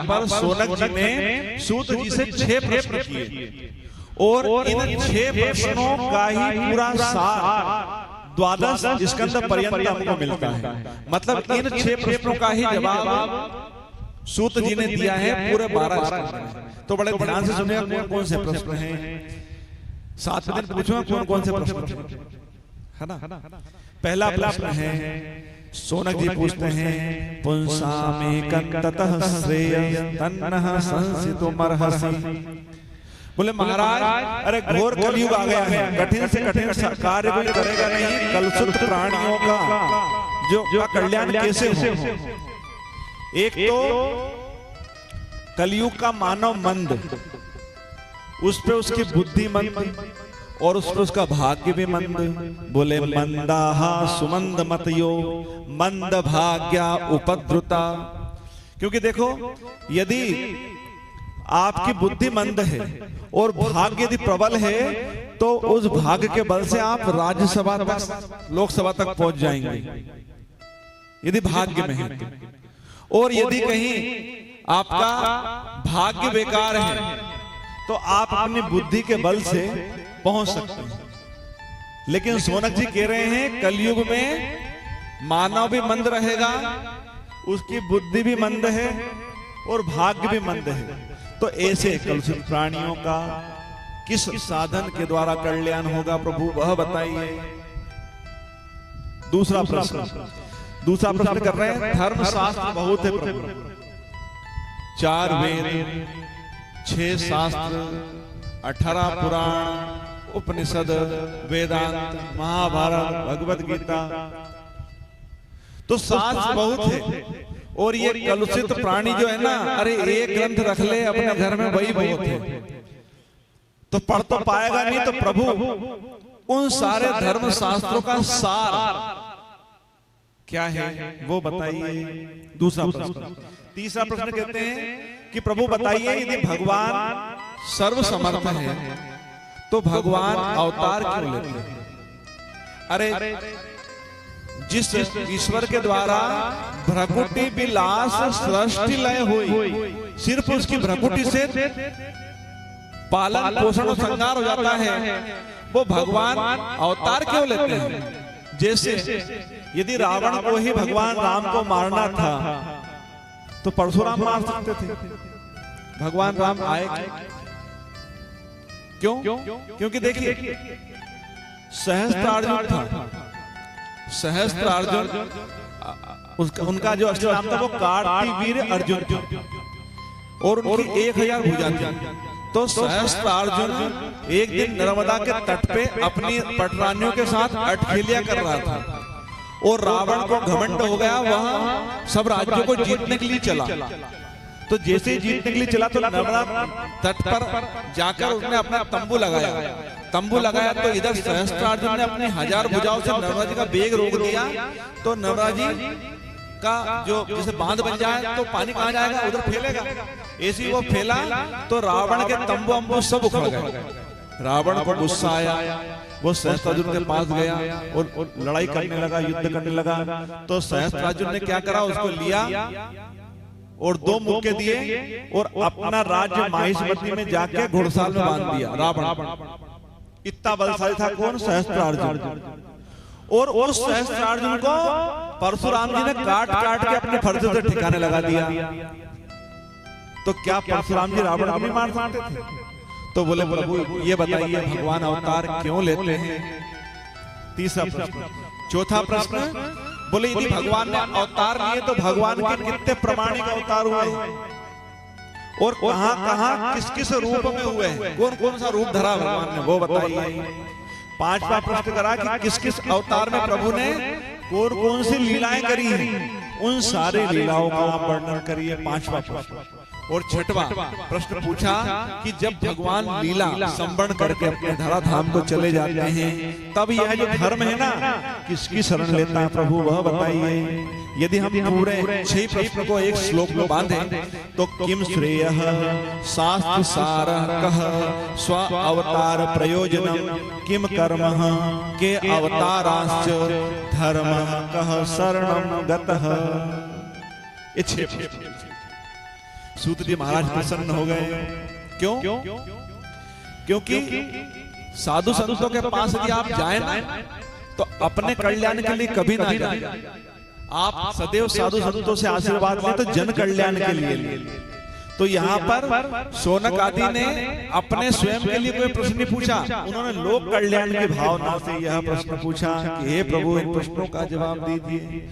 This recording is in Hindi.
पर सोनक जी ने सूत जी से 6 प्रश्न किए और इन 6 प्रश्नों का ही पूरा सार द्वादश स्कंद पर्यंत हमको मिलता है। मतलब इन 6 प्रश्नों का ही जवाब सूत जी ने दिया है पूरे 12 स्कंद में। तो बड़े ध्यान से सुनिएगा कौन कौन से प्रश्न हैं। 7 दिन पूछूंगा कौन कौन से प्रश्न है ना। पहला प्रश्न है, सोनक जी पूछते हैं, पुंसामेकंततः श्रेयः तन्नः संसितुमर्हसि। बोले महाराज, अरे घोर कलयुग आ गया है, कठिन से कठिन कार्य कोई करेगा नहीं, कलुषित प्राणियों का जो कल्याण कैसे हो। एक तो कलयुग का मानव मंद, उस पे उसकी बुद्धि मंद और उस पे उसका भाग्य भी मंद। बोले मंदाहा सुमंद मतयो मंद भाग्या उपद्रुता। क्योंकि देखो, यदि आपकी बुद्धि मंद है और भाग्य यदि प्रबल है तो उस भाग्य के बल से आप राज्यसभा तक, लोकसभा तक पहुंच जाएंगे यदि भाग्य में है। और यदि कहीं आपका भाग्य बेकार है तो आप अपनी बुद्धि के बल से पहुंच सकते हैं। लेकिन सोनक जी कह रहे हैं कलयुग में मानव भी मंद रहेगा, उसकी बुद्धि भी मंद है और भाग्य भी मंद है। तो ऐसे कलुषित प्राणियों का किस साधन के द्वारा कल्याण होगा प्रभु, वह बताइए। दूसरा प्रश्न कर रहे हैं, धर्म शास्त्र बहुत है प्रभु, 4 वेद, 6 शास्त्र, 18 पुराण, उपनिषद, वेदांत, महाभारत, भगवत गीता, तो शास्त्र बहुत है। और ये कलुषित प्राणी जो है ना, अरे एक ग्रंथ रख ले अपने घर में वही बहुत है, तो पढ़ तो पाएगा नहीं। तो प्रभु उन सारे धर्म शास्त्रों का सार क्या है वो बताइए। दूसरा प्रश्न। तीसरा प्रश्न कहते हैं कि प्रभु बताइए, यदि भगवान सर्वसमर्थ है तो भगवान अवतार क्यों लेते हैं। अरे जिस ईश्वर के द्वारा भ्रकुटी विलास सृष्टि लय हुई, सिर्फ उसकी भ्रकुटी से पालन पोषण और श्रृंगार हो जाता है, वो भगवान अवतार क्यों लेते हैं। जैसे यदि रावण को ही भगवान राम को मारना था तो परशुराम मार सकते थे, भगवान राम आए क्यों? क्योंकि देखिए सहस्त्रार्जुन था, सहस्त्रार्जुन उनका जो असली नाम था वो कार्तिवीर अर्जुन था और उनकी 1000 भुजा थी। तो सहस्त्रार्जुन एक दिन नर्मदा के तट पे अपनी पटरानियों के साथ अठखेलिया कर रहा था और रावण को घमंड हो गया, वहां सब राज्यों को जीतने के लिए चला। तो जैसे ही जीतने के लिए चला तो नर्मदा तट पर जाकर उसने अपना तंबू लगाया तो इधर सहस्त्रार्जुन ने अपनी 1000 भुजाओं से नर्मदा जी का वेग रोक दिया। तो नर्मदा जी का जो जैसे बांध बन जाए तो पानी कहां जाएगा, उधर फैलेगा। ऐसी वो फैला तो रावण के तंबू अम्बू सब उखड़ गए। रावण को गुस्सा आया, वो सहस्त्रार्जुन के पास गया और लड़ाई करने लगा, युद्ध करने लगा। तो सहस्त्रार्जुन ने क्या करा, उसको लिया और 2 मुक्के दिए और अपना राज्य माहिष्मती में जाके घुड़साल में बांध दिया। रावण इतना बलशाली था कौन, सहस्त्रार्जुन। और उस सहस्त्रार्जुन को परशुराम जी ने काट के अपने फर्ज से ठिकाने लगा दिया। तो क्या परशुराम जी रावण को नहीं मार सकते थे? तो बोले प्रभु ये बताइए भगवान अवतार क्यों लेते हैं। तीसरा प्रश्न। चौथा प्रश्न, बोले यदि भगवान ने अवतार लिए तो भगवान के कितने प्रमाणिक अवतार हुए और कहां किस किस रूप में हुए, कौन कौन सा रूप धरा भगवान ने, वो बताइए। पांचवा प्रश्न करा कि किस किस अवतार में प्रभु ने कौन कौन सी लीलाएं करी हैं, उन सारे लीलाओं का वर्णन करिए। पांचवा प्रश्न। और छठवां प्रश्न पूछा कि जब भगवान लीला संवरण करके अपने धरा धाम को चले जाते हैं तब यह जो धर्म है ना किसकी शरण लेता है प्रभु, वह बताइए। यदि हम पूरे 6 प्रश्न को एक श्लोक में बांधे तो किम श्रेयः शास्त्र सारः कः स्व अवतार प्रयोजनम किम कर्मः के अवताराश्च धर्मः कः शरणं गतः। सूत जी महाराज प्रसन्न हो गए। क्यों? क्योंकि साधु संतों के पास यदि आप जाए ना तो अपने कल्याण के लिए कभी ना जाए, आप सदैव साधु संतों से आशीर्वाद लें तो जन कल्याण के लिए। तो यहाँ पर शौनक आदि ने अपने स्वयं के लिए कोई प्रश्न नहीं पूछा, उन्होंने लोक कल्याण की भावना से यह प्रश्न पूछा कि हे प्रभु इन प्रश्नों का जवाब दीजिए।